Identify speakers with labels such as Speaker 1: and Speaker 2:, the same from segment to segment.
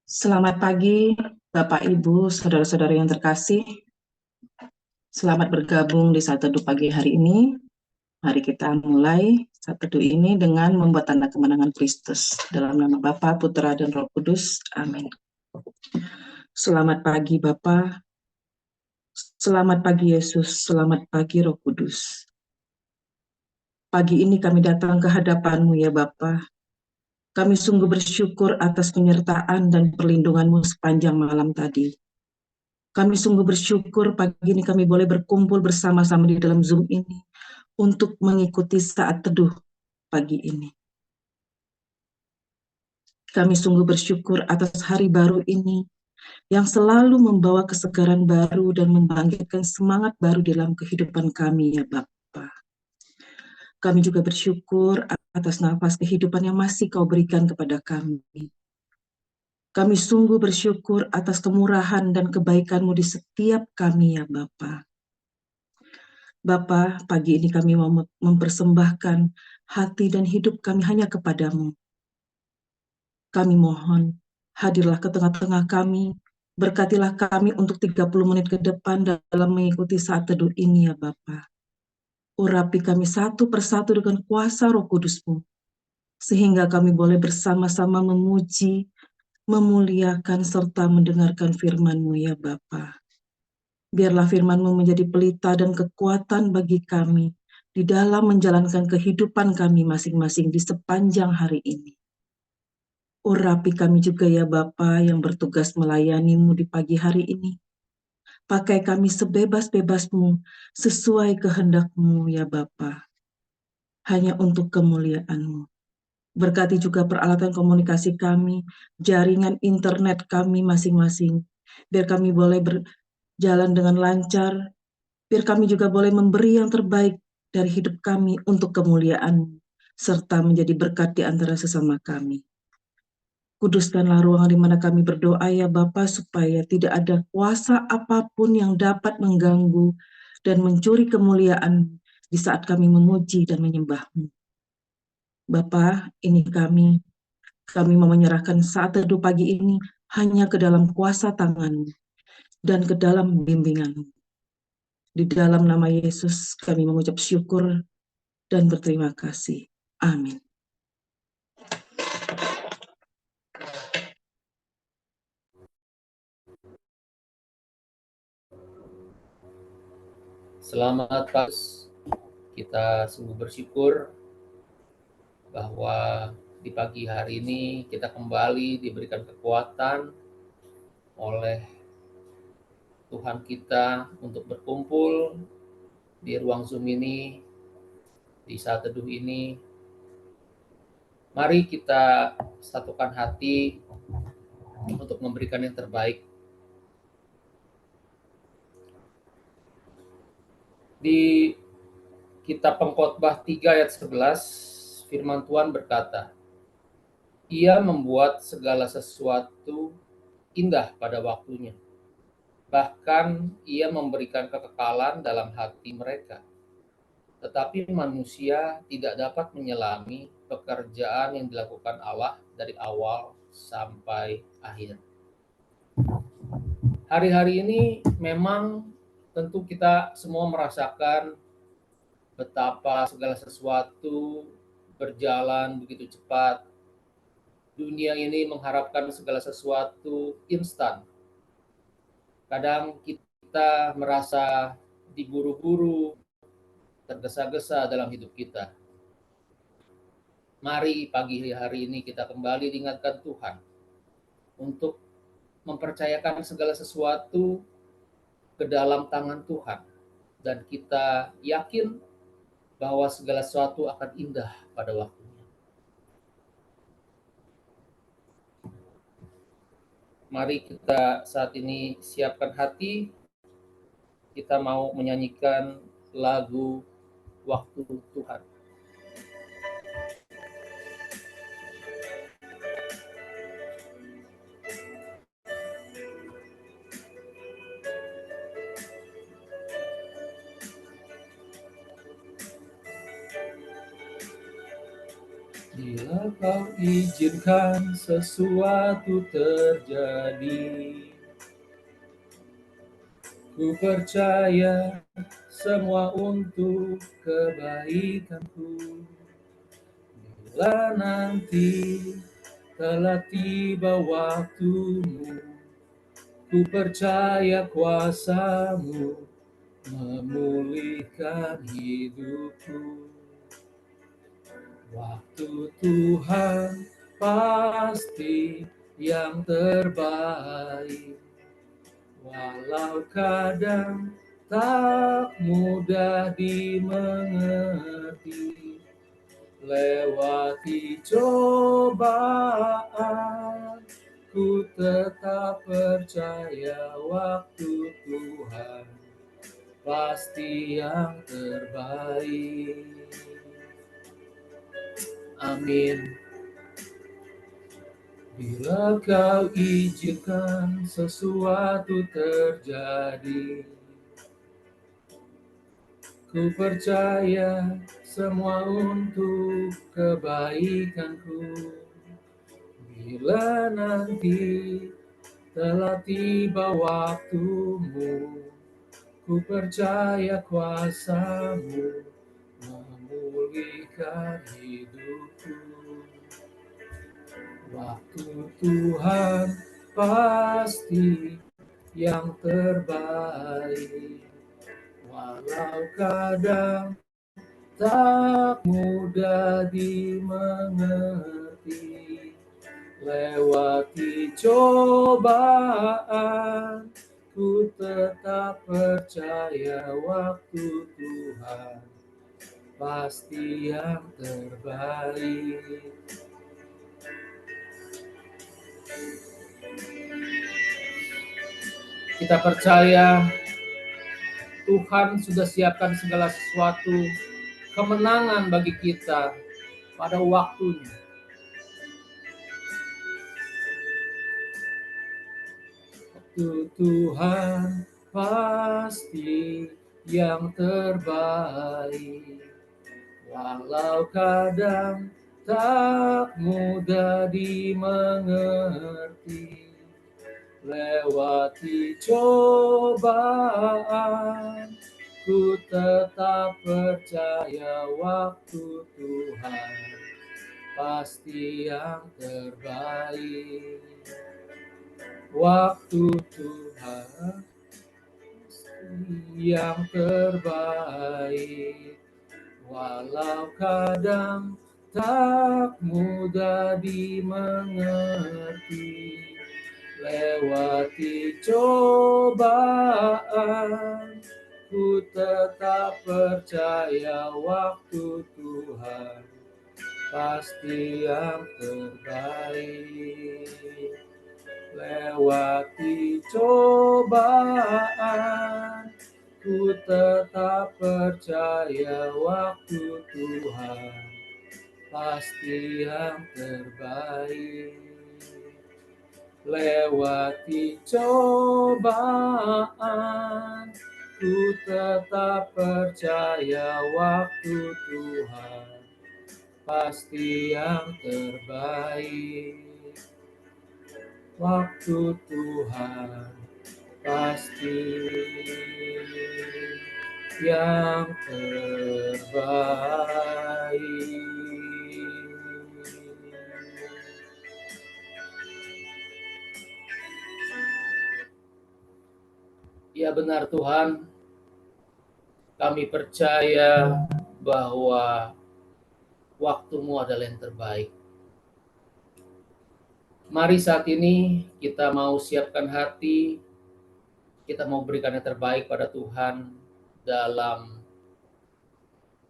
Speaker 1: Selamat pagi, Bapak, Ibu, saudara-saudara yang terkasih. Selamat bergabung di Saat Teduh pagi hari ini. Mari kita mulai Saat Teduh ini dengan membuat tanda kemenangan Kristus. Dalam nama Bapa, Putra, dan Roh Kudus. Amin. Selamat pagi, Bapa. Selamat pagi, Yesus. Selamat pagi, Roh Kudus. Pagi ini kami datang ke hadapan-Mu, ya Bapa. Kami sungguh bersyukur atas penyertaan dan perlindungan-Mu sepanjang malam tadi. Kami sungguh bersyukur pagi ini kami boleh berkumpul bersama-sama di dalam Zoom ini untuk mengikuti saat teduh pagi ini. Kami sungguh bersyukur atas hari baru ini yang selalu membawa kesegaran baru dan membangkitkan semangat baru dalam kehidupan kami, ya Bapa. Kami juga bersyukur atas nafas kehidupan yang masih Kau berikan kepada kami. Kami sungguh bersyukur atas kemurahan dan kebaikan-Mu di setiap kami, ya Bapa. Bapa, pagi ini kami mau mempersembahkan hati dan hidup kami hanya kepadamu. Kami mohon, hadirlah ke tengah-tengah kami, berkatilah kami untuk 30 menit ke depan dalam mengikuti saat teduh ini, ya Bapa. Urapi kami satu persatu dengan kuasa Roh Kudus-Mu, sehingga kami boleh bersama-sama memuji, memuliakan, serta mendengarkan firman-Mu, ya Bapa. Biarlah firman-Mu menjadi pelita dan kekuatan bagi kami di dalam menjalankan kehidupan kami masing-masing di sepanjang hari ini. Urapi kami juga, ya Bapa, yang bertugas melayani-Mu di pagi hari ini. Pakai kami sebebas-bebas-Mu, sesuai kehendak-Mu, ya Bapa, hanya untuk kemuliaan-Mu. Berkati juga peralatan komunikasi kami, jaringan internet kami masing-masing, biar kami boleh berjalan dengan lancar, biar kami juga boleh memberi yang terbaik dari hidup kami untuk kemuliaan-Mu, serta menjadi berkat di antara sesama kami. Kuduskanlah ruangan di mana kami berdoa, ya Bapa, supaya tidak ada kuasa apapun yang dapat mengganggu dan mencuri kemuliaan di saat kami memuji dan menyembah-Mu. Bapa, ini kami mau menyerahkan saat teduh pagi ini hanya ke dalam kuasa tangan-Mu dan ke dalam bimbingan-Mu. Di dalam nama Yesus kami mengucap syukur dan berterima kasih. Amin.
Speaker 2: Selamat pagi. Kita sungguh bersyukur bahwa di pagi hari ini kita kembali diberikan kekuatan oleh Tuhan kita untuk berkumpul di ruang Zoom ini, di saat teduh ini. Mari kita satukan hati untuk memberikan yang terbaik. Di Kitab Pengkhotbah 3 ayat 11, firman Tuhan berkata, Ia membuat segala sesuatu indah pada waktunya. Bahkan ia memberikan kekekalan dalam hati mereka. Tetapi manusia tidak dapat menyelami pekerjaan yang dilakukan Allah dari awal sampai akhir. Hari-hari ini memang tentu kita semua merasakan betapa segala sesuatu berjalan begitu cepat. Dunia ini mengharapkan segala sesuatu instan. Kadang kita merasa diburu-buru, tergesa-gesa dalam hidup kita. Mari pagi hari ini kita kembali diingatkan Tuhan untuk mempercayakan segala sesuatu ke dalam tangan Tuhan. Dan kita yakin bahwa segala sesuatu akan indah pada waktunya. Mari kita saat ini siapkan hati, kita mau menyanyikan lagu Waktu Tuhan. Bila kau izinkan sesuatu terjadi, ku percaya semua untuk kebaikanku. Bila nanti telah tiba waktumu, ku percaya kuasamu memulihkan hidupku. Waktu Tuhan pasti yang terbaik, walau kadang tak mudah dimengerti. Lewati cobaan, ku tetap percaya waktu Tuhan pasti yang terbaik. Amin. Bila kau izinkan sesuatu terjadi, ku percaya semua untuk kebaikanku. Bila nanti telah tiba waktumu, ku percaya kuasamu memulihkan hidupku. Waktu Tuhan pasti yang terbaik, walau kadang tak mudah dimengerti. Lewati cobaan, ku tetap percaya waktu Tuhan pasti yang terbaik. Kita percaya Tuhan sudah siapkan segala sesuatu kemenangan bagi kita pada waktunya. Waktu Tuhan pasti yang terbaik, walau kadang tak mudah dimengerti. Lewati cobaan, ku tetap percaya waktu Tuhan pasti yang terbaik. Waktu Tuhan pasti yang terbaik, walau kadang tak mudah dimengerti. Lewati cobaan, ku tetap percaya waktu Tuhan pasti yang terbaik. Lewati cobaan, ku tetap percaya waktu Tuhan pasti yang terbaik. Lewati cobaan, ku tetap percaya waktu Tuhan pasti yang terbaik. Waktu Tuhan pasti yang terbaik. Ya benar Tuhan, kami percaya bahwa waktu-Mu adalah yang terbaik. Mari saat ini kita mau siapkan hati, kita mau berikan yang terbaik pada Tuhan dalam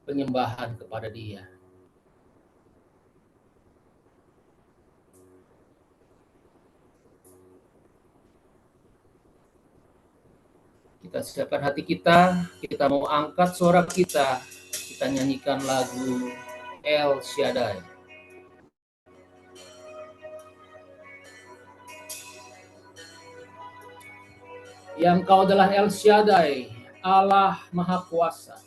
Speaker 2: penyembahan kepada Dia. Kita siapkan hati kita mau angkat suara kita nyanyikan lagu El Shaddai. Yang Engkau adalah El Shaddai, Allah Maha Kuasa,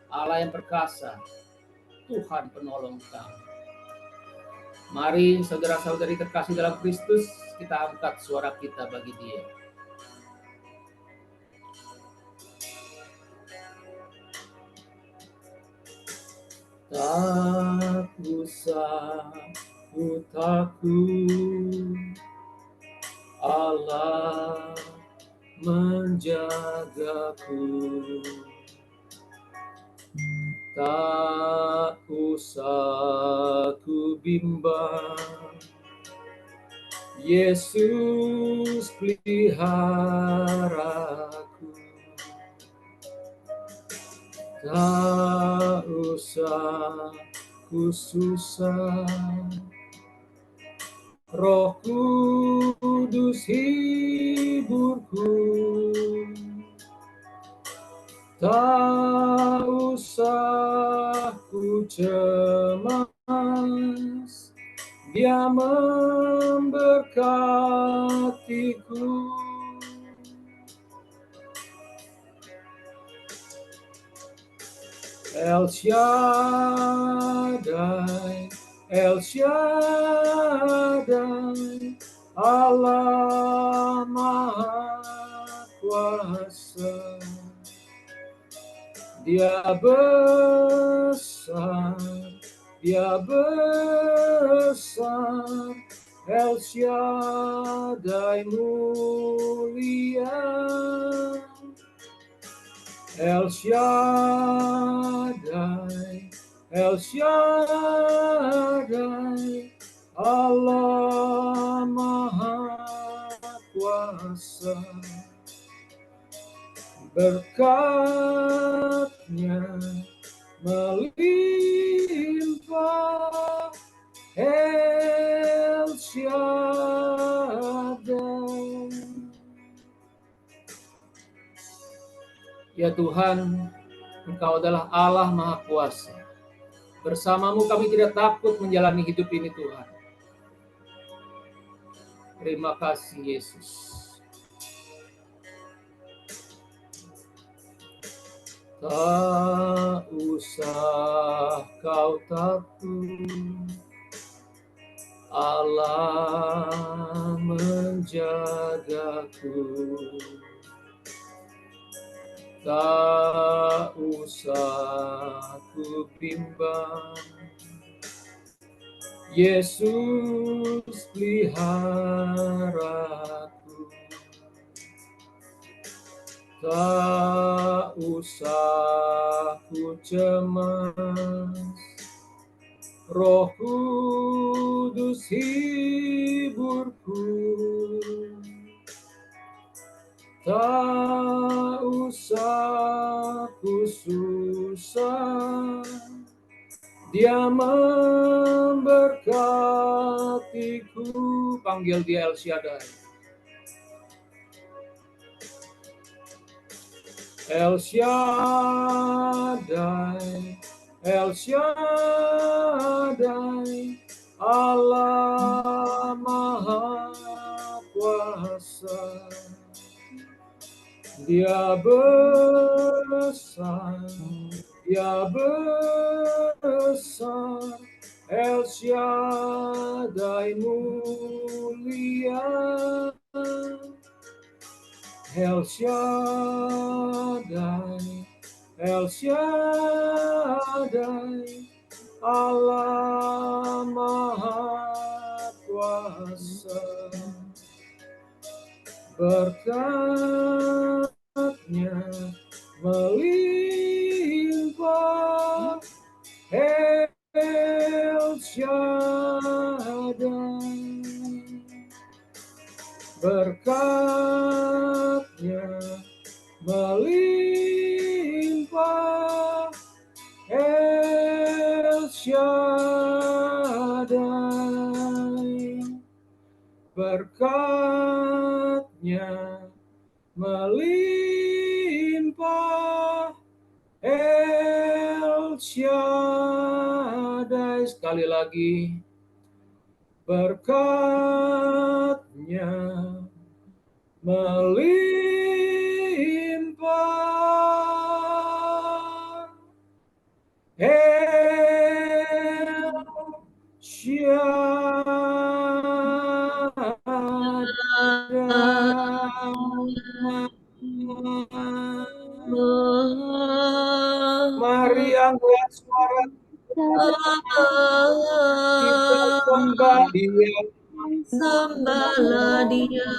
Speaker 2: Allah yang perkasa, Tuhan penolong kami. Mari saudara-saudari terkasih dalam Kristus, kita angkat suara kita bagi Dia. Tak usah ku takut, Allah menjagaku. Tak usah ku bimbang, Yesus peliharaku. Tak usah ku susah, Roh Kudus hiburku. Tak usah ku cemas, Dia memberkatiku. El Shaddai, El Shaddai, Allah Maha Kuasa. Dia besar, Dia besar, El Shaddai mulia. El Shaddai, El Shaddai, Allah Maha Kuasa. Berkat-Nya melimpah, El Shaddai. Ya Tuhan, Engkau adalah Allah Maha Kuasa. Bersama-Mu kami tidak takut menjalani hidup ini, Tuhan. Terima kasih, Yesus. Tak usah kau takut, Allah menjagaku. Tak usah ku bimbang, Yesus peliharaku. Tak usah ku cemas, Roh Kudus hiburku. Tak usah ku susah, Dia memberkatiku. Panggil Dia El Shaddai. El Shaddai, El Shaddai, Allah Maha Kuasa. Dia besar, Dia besar, El Shaddai mulia. El Shaddai, El Shaddai, Allah Maha Kuasa. Berkat-Nya melimpah, El Shaddai. Berkat-Nya melimpah, El Shaddai. Berkat-Nya melimpah, El Shaddai. Sekali lagi, berkat-Nya melimpah, El Mari angkat suara kita sembah Dia.
Speaker 3: Sembahlah Dia.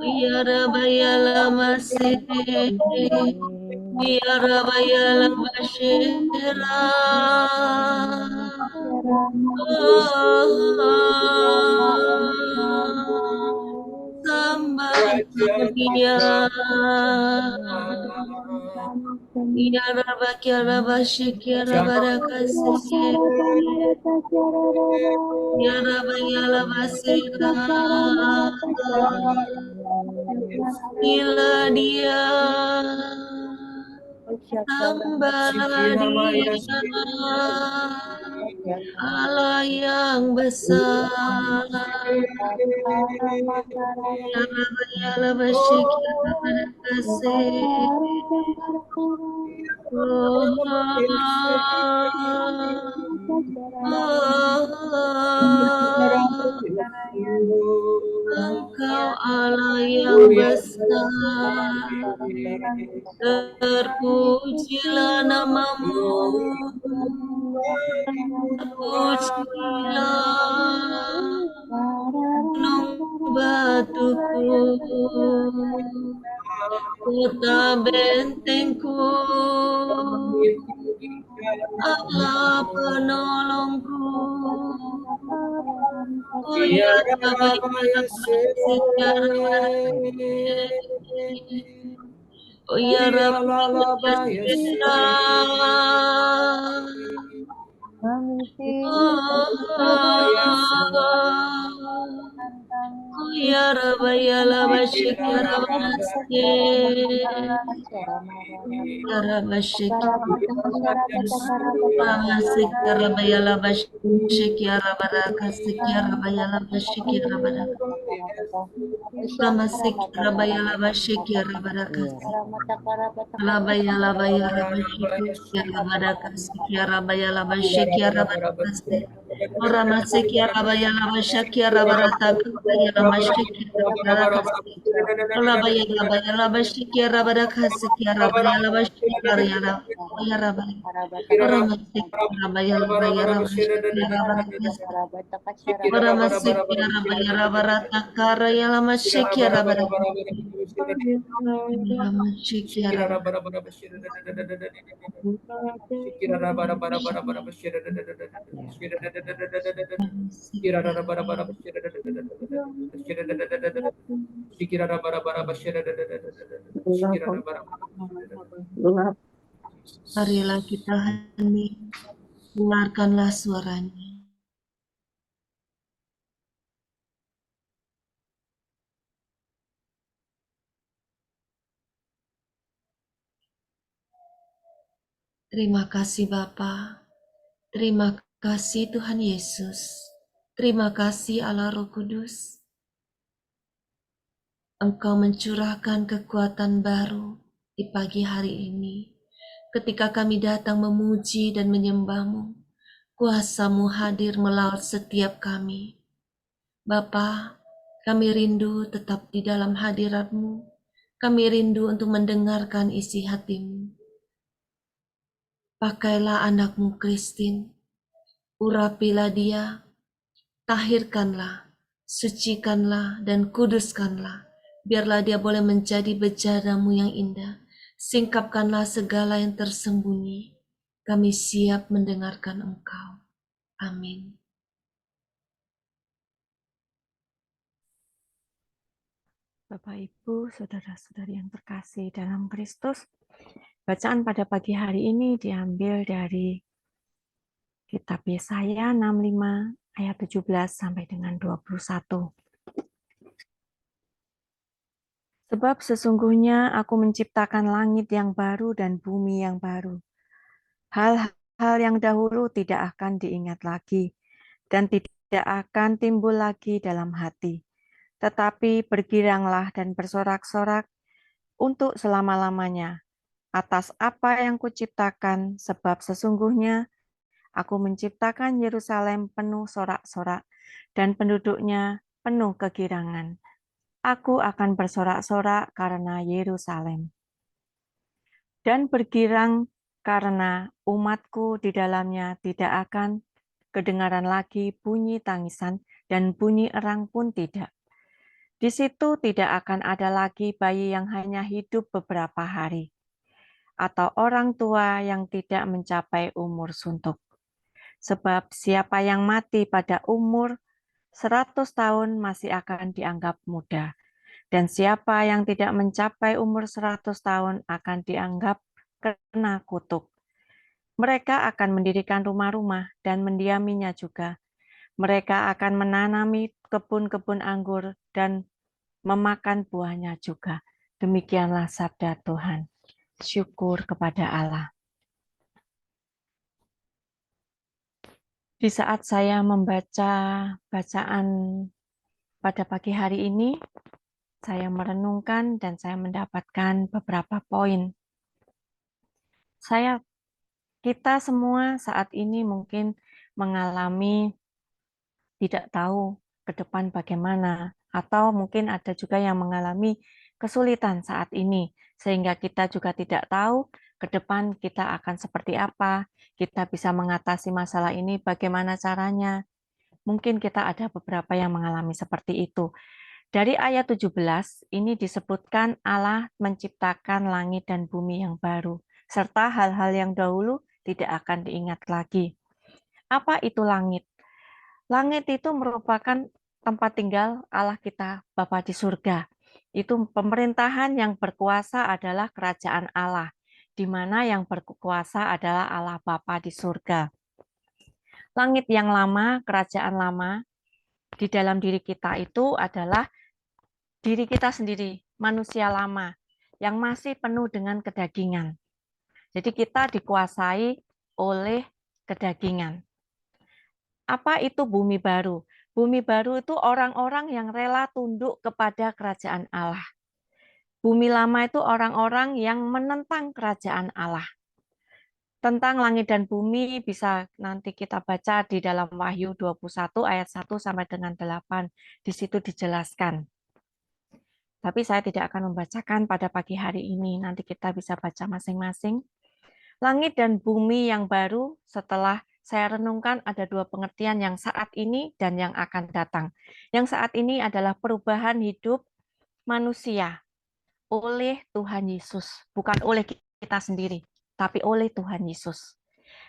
Speaker 3: Ya Rabbayala masih, Ya Rabbayala Bashira. Sembahlah Dia. Ya Rabbayala Bashikira Barakasih. Ya Rabbayala Basira. Bila Dia. Sembahlah Dia, Allah yang besar. Ya Rabbayala Bashikira Barakasih. Engkau Allah yang besar, terpujilah namamu, terpujilah gunung batuku, kota bentengku, Allah penolongku. Ya Rabbayala Oh ya Ya Rabbayala Bashik Ya Rabbashik Ramasik Ya Rabbayala Bashik Ya Rabbarakasik Ya Rabbayala Bashik Ya Rabbarak Ramasik Rabbayala Bashik Ya Rabbarakasik Rabayala Bayala Bashik Ya Rabbarakasik Ya Rabbayala Bashik Ya Rabbarakasik Ramasik Ya Rabbayala Bashik Ya Rabbarataka Ya Ramashik Ya Rabbarakasik Rabayala Bayala Bashik Ya Rabbarakasik Ya Rabbayala Bashik Ya Rabbarak Ramasik Rabayala Bayala Bashik Ya Rabbarakasik Ramasik Ya Rabbayala Barataka Rayala Mashik Ya Rabbarakasik Ramasik Ya Marilah kita hening, dengarkanlah suaranya. Terima kasih Bapa, terima kasih Tuhan Yesus, terima kasih Allah Roh Kudus. Engkau mencurahkan kekuatan baru di pagi hari ini. Ketika kami datang memuji dan menyembah-Mu, kuasa-Mu hadir melaut setiap kami. Bapa, kami rindu tetap di dalam hadirat-Mu. Kami rindu untuk mendengarkan isi hati-Mu. Pakailah anak-Mu Christine, urapilah dia, tahirkanlah, sucikanlah, dan kuduskanlah. Biarlah dia boleh menjadi bejana-Mu yang indah. Singkapkanlah segala yang tersembunyi. Kami siap mendengarkan Engkau. Amin.
Speaker 4: Bapak, Ibu, saudara-saudari yang terkasih dalam Kristus, bacaan pada pagi hari ini diambil dari Kitab Yesaya 65 ayat 17 sampai dengan 21. Sebab sesungguhnya aku menciptakan langit yang baru dan bumi yang baru. Hal-hal yang dahulu tidak akan diingat lagi dan tidak akan timbul lagi dalam hati. Tetapi bergiranglah dan bersorak-sorak untuk selama-lamanya atas apa yang kuciptakan, sebab sesungguhnya aku menciptakan Yerusalem penuh sorak-sorak dan penduduknya penuh kegirangan. Aku akan bersorak-sorak karena Yerusalem dan bergirang karena umatku di dalamnya. Tidak akan kedengaran lagi bunyi tangisan dan bunyi erang pun tidak. Di situ tidak akan ada lagi bayi yang hanya hidup beberapa hari, atau orang tua yang tidak mencapai umur suntuk. Sebab siapa yang mati pada umur 100 tahun masih akan dianggap muda, dan siapa yang tidak mencapai umur 100 tahun akan dianggap kena kutuk. Mereka akan mendirikan rumah-rumah dan mendiaminya juga. Mereka akan menanami kebun-kebun anggur dan memakan buahnya juga. Demikianlah sabda Tuhan. Syukur kepada Allah. Di saat saya membaca bacaan pada pagi hari ini, saya merenungkan dan saya mendapatkan beberapa poin. Kita semua saat ini mungkin mengalami tidak tahu ke depan bagaimana, atau mungkin ada juga yang mengalami kesulitan saat ini, sehingga kita juga tidak tahu ke depan kita akan seperti apa, kita bisa mengatasi masalah ini bagaimana caranya. Mungkin kita ada beberapa yang mengalami seperti itu. Dari ayat 17, ini disebutkan Allah menciptakan langit dan bumi yang baru, serta hal-hal yang dahulu tidak akan diingat lagi. Apa itu langit? Langit itu merupakan tempat tinggal Allah kita, Bapa di surga. Itu pemerintahan yang berkuasa adalah kerajaan Allah, di mana yang berkuasa adalah Allah Bapa di surga. Langit yang lama, kerajaan lama, di dalam diri kita itu adalah diri kita sendiri, manusia lama, yang masih penuh dengan kedagingan. Jadi kita dikuasai oleh kedagingan. Apa itu bumi baru? Bumi baru itu orang-orang yang rela tunduk kepada kerajaan Allah. Bumi lama itu orang-orang yang menentang kerajaan Allah. Tentang langit dan bumi bisa nanti kita baca di dalam Wahyu 21 ayat 1 sampai dengan 8. Di situ dijelaskan. Tapi saya tidak akan membacakan pada pagi hari ini. Nanti kita bisa baca masing-masing. Langit dan bumi yang baru, setelah saya renungkan ada dua pengertian, yang saat ini dan yang akan datang. Yang saat ini adalah perubahan hidup manusia oleh Tuhan Yesus. Bukan oleh kita sendiri, tapi oleh Tuhan Yesus.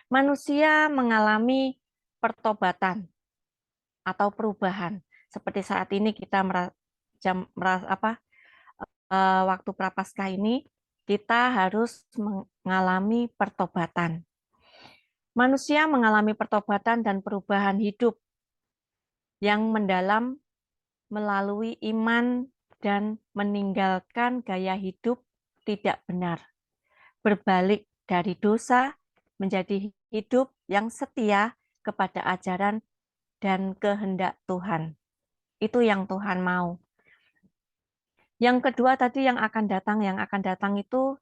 Speaker 4: Manusia mengalami pertobatan atau perubahan. Seperti saat ini kita waktu Prapaskah ini, kita harus mengalami pertobatan. Manusia mengalami pertobatan dan perubahan hidup yang mendalam melalui iman dan meninggalkan gaya hidup tidak benar. Berbalik dari dosa menjadi hidup yang setia kepada ajaran dan kehendak Tuhan. Itu yang Tuhan mau. Yang kedua tadi yang akan datang itu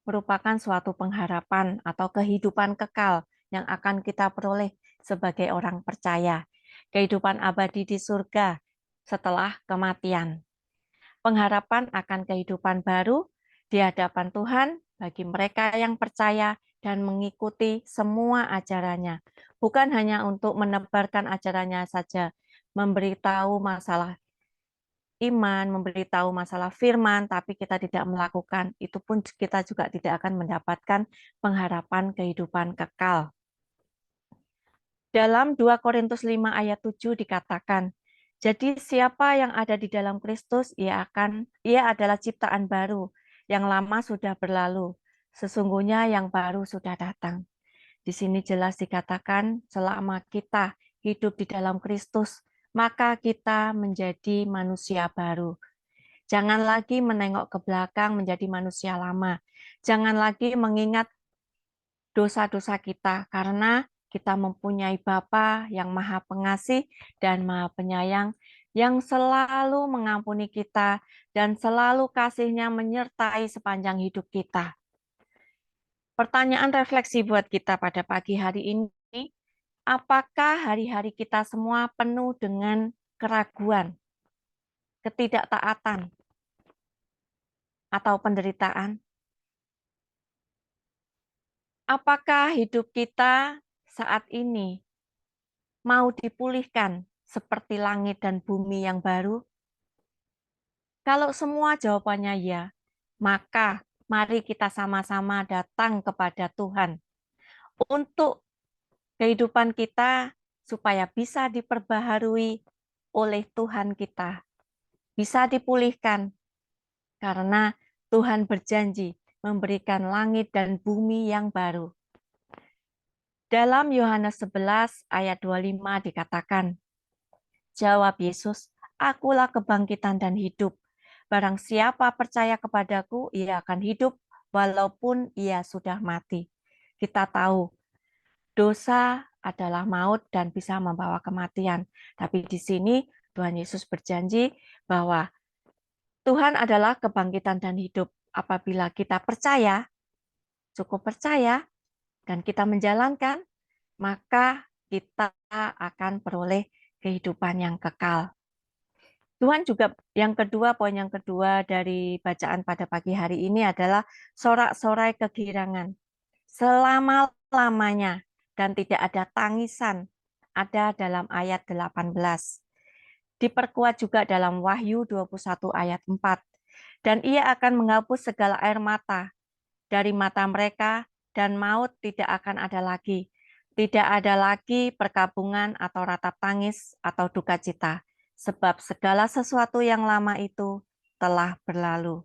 Speaker 4: merupakan suatu pengharapan atau kehidupan kekal yang akan kita peroleh sebagai orang percaya. Kehidupan abadi di surga setelah kematian. Pengharapan akan kehidupan baru di hadapan Tuhan bagi mereka yang percaya dan mengikuti semua ajarannya. Bukan hanya untuk menebarkan ajarannya saja, memberitahu masalah iman, memberitahu masalah firman, tapi kita tidak melakukan, itu pun kita juga tidak akan mendapatkan pengharapan kehidupan kekal. Dalam 2 Korintus 5 ayat 7 dikatakan, jadi siapa yang ada di dalam Kristus, ia adalah ciptaan baru, yang lama sudah berlalu, sesungguhnya yang baru sudah datang. Di sini jelas dikatakan, selama kita hidup di dalam Kristus, maka kita menjadi manusia baru. Jangan lagi menengok ke belakang menjadi manusia lama. Jangan lagi mengingat dosa-dosa kita, karena kita mempunyai Bapa yang Maha Pengasih dan Maha Penyayang, yang selalu mengampuni kita dan selalu kasih-Nya menyertai sepanjang hidup kita. Pertanyaan refleksi buat kita pada pagi hari ini, apakah hari-hari kita semua penuh dengan keraguan? ketidaktaatan, atau penderitaan? Apakah hidup kita saat ini mau dipulihkan seperti langit dan bumi yang baru? Kalau semua jawabannya ya, maka mari kita sama-sama datang kepada Tuhan untuk kehidupan kita supaya bisa diperbaharui oleh Tuhan kita, bisa dipulihkan, karena Tuhan berjanji memberikan langit dan bumi yang baru. Dalam Yohanes 11 ayat 25 dikatakan, jawab Yesus, akulah kebangkitan dan hidup. Barang siapa percaya kepadaku, ia akan hidup walaupun ia sudah mati. Kita tahu, dosa adalah maut dan bisa membawa kematian. Tapi di sini Tuhan Yesus berjanji bahwa Tuhan adalah kebangkitan dan hidup. Apabila kita percaya, cukup percaya, dan kita menjalankan, maka kita akan peroleh kehidupan yang kekal. Tuhan juga poin yang kedua dari bacaan pada pagi hari ini adalah sorak-sorai kegirangan. Selama-lamanya dan tidak ada tangisan, ada dalam ayat 18. Diperkuat juga dalam Wahyu 21 ayat 4. Dan ia akan menghapus segala air mata dari mata mereka, dan maut tidak akan ada lagi. Tidak ada lagi perkabungan atau ratap tangis atau duka cita, sebab segala sesuatu yang lama itu telah berlalu.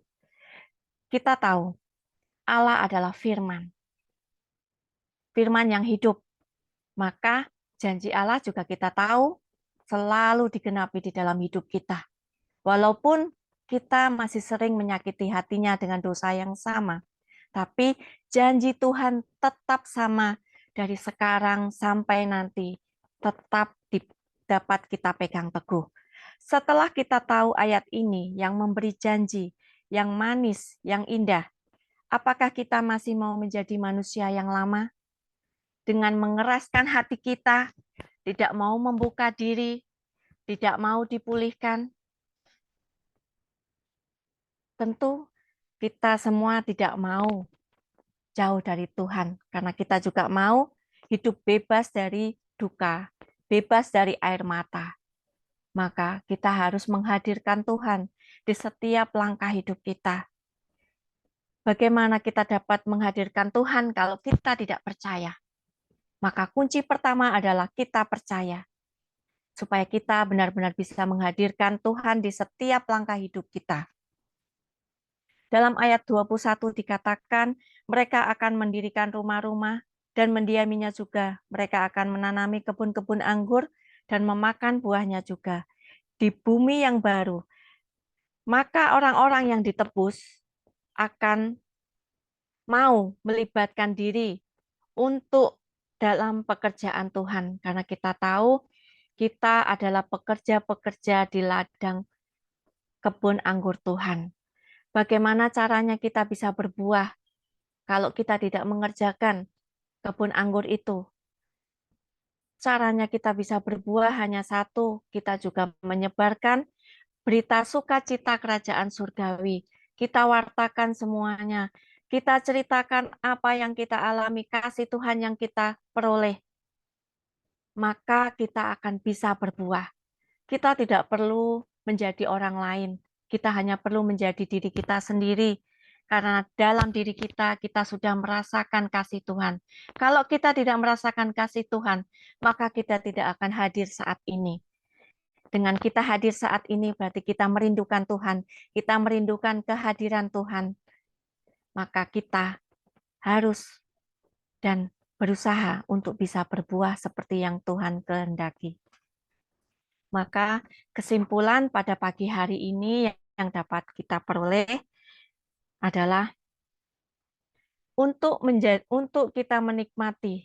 Speaker 4: Kita tahu Allah adalah firman. Firman yang hidup. Maka janji Allah juga kita tahu selalu digenapi di dalam hidup kita. Walaupun kita masih sering menyakiti hatinya dengan dosa yang sama, tapi janji Tuhan tetap sama dari sekarang sampai nanti, tetap dapat kita pegang teguh. Setelah kita tahu ayat ini yang memberi janji, yang manis, yang indah, apakah kita masih mau menjadi manusia yang lama? Dengan mengeraskan hati kita, tidak mau membuka diri, tidak mau dipulihkan? Tentu kita semua tidak mau jauh dari Tuhan, karena kita juga mau hidup bebas dari duka, bebas dari air mata. Maka kita harus menghadirkan Tuhan di setiap langkah hidup kita. Bagaimana kita dapat menghadirkan Tuhan kalau kita tidak percaya? Maka kunci pertama adalah kita percaya, supaya kita benar-benar bisa menghadirkan Tuhan di setiap langkah hidup kita. Dalam ayat 21 dikatakan, mereka akan mendirikan rumah-rumah dan mendiaminya juga. Mereka akan menanami kebun-kebun anggur dan memakan buahnya juga di bumi yang baru. Maka orang-orang yang ditebus akan mau melibatkan diri untuk dalam pekerjaan Tuhan. Karena kita tahu kita adalah pekerja-pekerja di ladang kebun anggur Tuhan. Bagaimana caranya kita bisa berbuah kalau kita tidak mengerjakan kebun anggur itu? Caranya kita bisa berbuah hanya satu, kita juga menyebarkan berita sukacita kerajaan surgawi. Kita wartakan semuanya. Kita ceritakan apa yang kita alami, kasih Tuhan yang kita peroleh. Maka kita akan bisa berbuah. Kita tidak perlu menjadi orang lain. Kita hanya perlu menjadi diri kita sendiri. Karena dalam diri kita, kita sudah merasakan kasih Tuhan. Kalau kita tidak merasakan kasih Tuhan, maka kita tidak akan hadir saat ini. Dengan kita hadir saat ini, berarti kita merindukan Tuhan. Kita merindukan kehadiran Tuhan. Maka kita harus dan berusaha untuk bisa berbuah seperti yang Tuhan kehendaki. Maka kesimpulan pada pagi hari ini yang dapat kita peroleh adalah untuk kita menikmati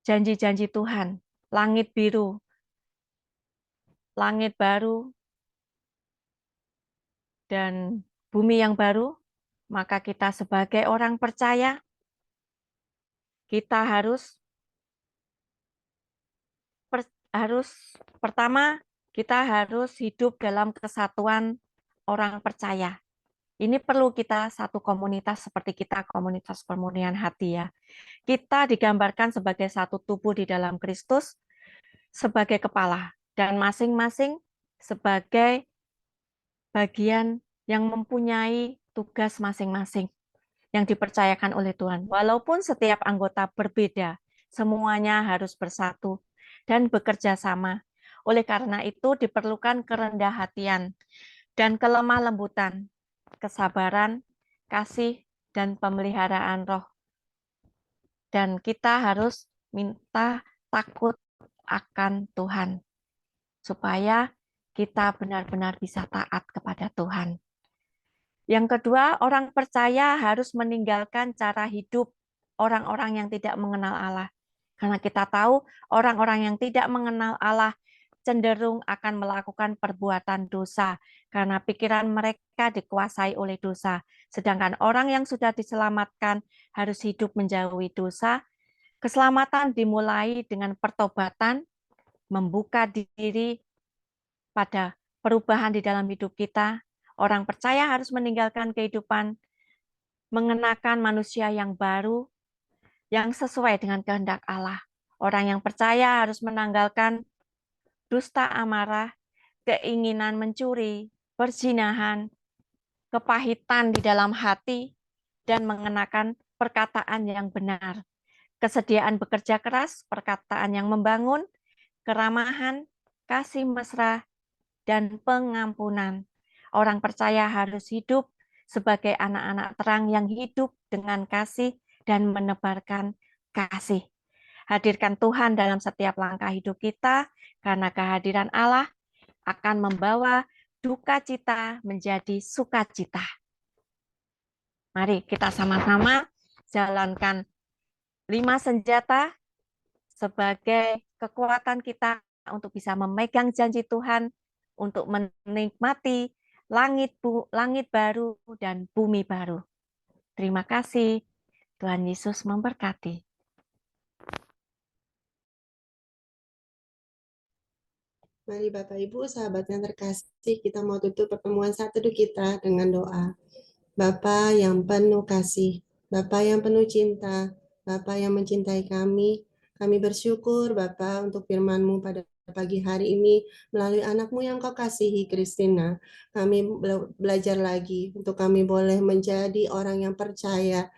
Speaker 4: janji-janji Tuhan, langit biru, langit baru, dan bumi yang baru, maka kita sebagai orang percaya, kita harus pertama Kita harus hidup dalam kesatuan orang percaya. Ini perlu kita satu komunitas seperti kita, komunitas pemurnian hati ya. Kita digambarkan sebagai satu tubuh di dalam Kristus, sebagai kepala, dan masing-masing sebagai bagian yang mempunyai tugas masing-masing yang dipercayakan oleh Tuhan. Walaupun setiap anggota berbeda, semuanya harus bersatu dan bekerja sama. Oleh karena itu diperlukan kerendah hatian dan kelemah lembutan, kesabaran, kasih, dan pemeliharaan roh. Dan kita harus minta takut akan Tuhan, supaya kita benar-benar bisa taat kepada Tuhan. Yang kedua, orang percaya harus meninggalkan cara hidup orang-orang yang tidak mengenal Allah. Karena kita tahu orang-orang yang tidak mengenal Allah cenderung akan melakukan perbuatan dosa karena pikiran mereka dikuasai oleh dosa. Sedangkan orang yang sudah diselamatkan harus hidup menjauhi dosa. Keselamatan dimulai dengan pertobatan, membuka diri pada perubahan di dalam hidup kita. Orang percaya harus meninggalkan kehidupan mengenakan manusia yang baru, yang sesuai dengan kehendak Allah. Orang yang percaya harus menanggalkan dusta amarah, keinginan mencuri, perzinahan, kepahitan di dalam hati, dan mengenakan perkataan yang benar. Kesediaan bekerja keras, perkataan yang membangun, keramahan, kasih mesra, dan pengampunan. Orang percaya harus hidup sebagai anak-anak terang yang hidup dengan kasih dan menebarkan kasih. Hadirkan Tuhan dalam setiap langkah hidup kita, karena kehadiran Allah akan membawa duka cita menjadi sukacita. Mari kita sama-sama jalankan 5 senjata sebagai kekuatan kita untuk bisa memegang janji Tuhan, untuk menikmati langit baru dan bumi baru. Terima kasih. Tuhan Yesus memberkati.
Speaker 5: Mari Bapak Ibu, sahabat yang terkasih, kita mau tutup pertemuan saat teduh kita dengan doa. Bapa yang penuh kasih, Bapa yang penuh cinta, Bapa yang mencintai kami bersyukur Bapa untuk firman-Mu pada pagi hari ini melalui anak-Mu yang Kau kasihi, Kristina. Kami belajar lagi untuk kami boleh menjadi orang yang percaya,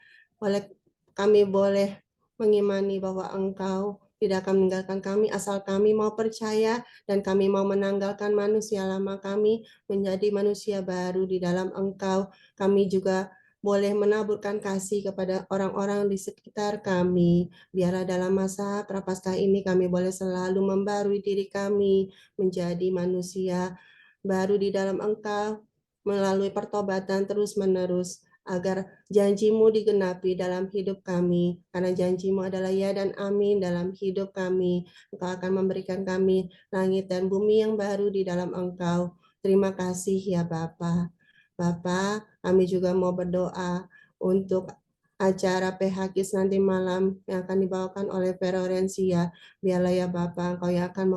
Speaker 5: kami boleh mengimani bahwa Engkau tidak akan meninggalkan kami asal kami mau percaya dan kami mau menanggalkan manusia lama kami menjadi manusia baru di dalam Engkau. Kami juga boleh menaburkan kasih kepada orang-orang di sekitar kami. Biarlah dalam masa Prapaskah ini kami boleh selalu membarui diri kami menjadi manusia baru di dalam Engkau melalui pertobatan terus-menerus, agar janji-Mu digenapi dalam hidup kami, karena janji-Mu adalah ya dan amin dalam hidup kami. Engkau akan memberikan kami langit dan bumi yang baru di dalam Engkau. Terima kasih ya Bapa. Bapa, kami juga mau berdoa untuk acara PHKIS nanti malam yang akan dibawakan oleh Verorencia. Biarlah ya Bapa, Engkau yang akan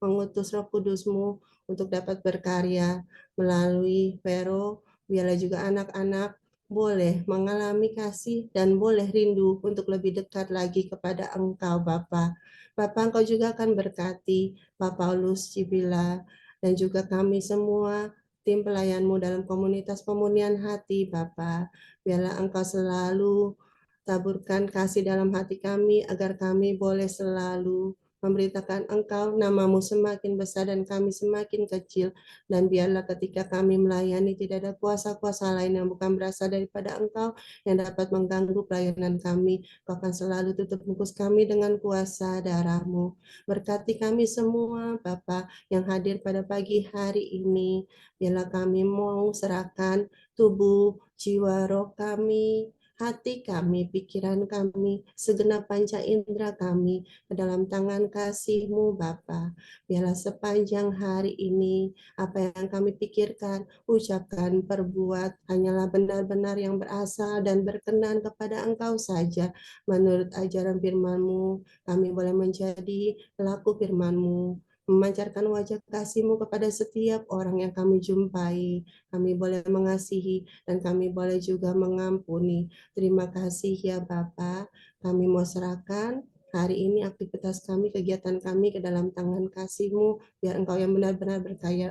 Speaker 5: mengutus Roh Kudus-Mu untuk dapat berkarya melalui Vero. Biarlah juga anak-anak boleh mengalami kasih dan boleh rindu untuk lebih dekat lagi kepada Engkau Bapa. Bapa, Engkau juga akan berkati Pak Paulus Cibila dan juga kami semua tim pelayan-Mu dalam komunitas pemurnian hati Bapa. Biarlah Engkau selalu taburkan kasih dalam hati kami agar kami boleh selalu memberitakan Engkau, nama-Mu semakin besar dan kami semakin kecil. Dan biarlah ketika kami melayani tidak ada kuasa-kuasa lain yang bukan berasal daripada Engkau yang dapat mengganggu pelayanan kami. Kau akan selalu tutup bungkus kami dengan kuasa darah-Mu. Berkati kami semua Bapa yang hadir pada pagi hari ini. Biarlah kami mau serahkan tubuh, jiwa, roh kami, hati kami, pikiran kami, segenap panca indera kami ke dalam tangan kasih-Mu Bapa. Biarlah sepanjang hari ini apa yang kami pikirkan, ucapkan, perbuat hanyalah benar-benar yang berasal dan berkenan kepada Engkau saja. Menurut ajaran firman-Mu, kami boleh menjadi pelaku firman-Mu. memancarkan wajah kasih-Mu kepada setiap orang yang kami jumpai. Kami boleh mengasihi dan kami boleh juga mengampuni. Terima kasih ya Bapa. Kami mau serahkan hari ini aktivitas kami, kegiatan kami ke dalam tangan kasih-Mu, biar Engkau yang benar-benar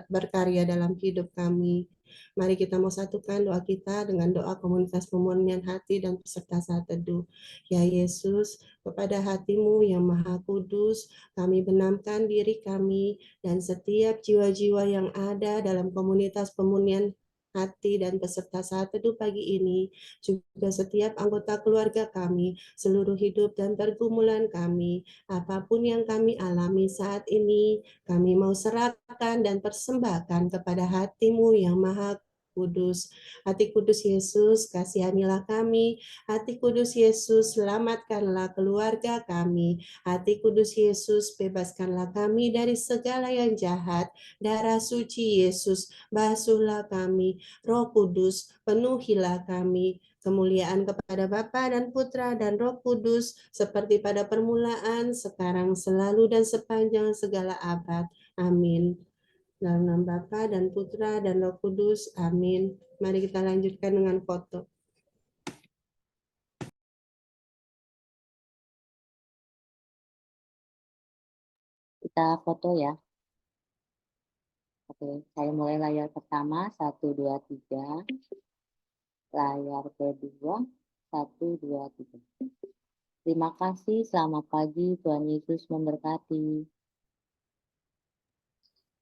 Speaker 5: berkarya dalam hidup kami. Mari kita mau satukan doa kita dengan doa komunitas pemurnian hati dan peserta saat teduh. Ya Yesus, kepada hati-Mu yang maha kudus, kami benamkan diri kami dan setiap jiwa-jiwa yang ada dalam komunitas pemurnian hati dan peserta saat teduh pagi ini, juga setiap anggota keluarga kami, seluruh hidup dan pergumulan kami, apapun yang kami alami saat ini, kami mau serahkan dan persembahkan kepada hati-Mu yang maha kudus. Hati kudus Yesus, kasihanilah kami. Hati kudus Yesus, selamatkanlah keluarga kami. Hati kudus Yesus, bebaskanlah kami dari segala yang jahat. Darah suci Yesus, basuhlah kami. Roh Kudus, penuhilah kami. Kemuliaan kepada Bapa dan Putra dan Roh Kudus, seperti pada permulaan, sekarang, selalu, dan sepanjang segala abad. Amin. Dalam nama Bapa dan Putra dan Roh Kudus. Amin. Mari kita lanjutkan dengan foto.
Speaker 6: Kita foto ya. Oke, saya mulai layar pertama, 1, 2, 3. Layar kedua, 1, 2, 3. Terima kasih, selamat pagi, Tuhan Yesus memberkati.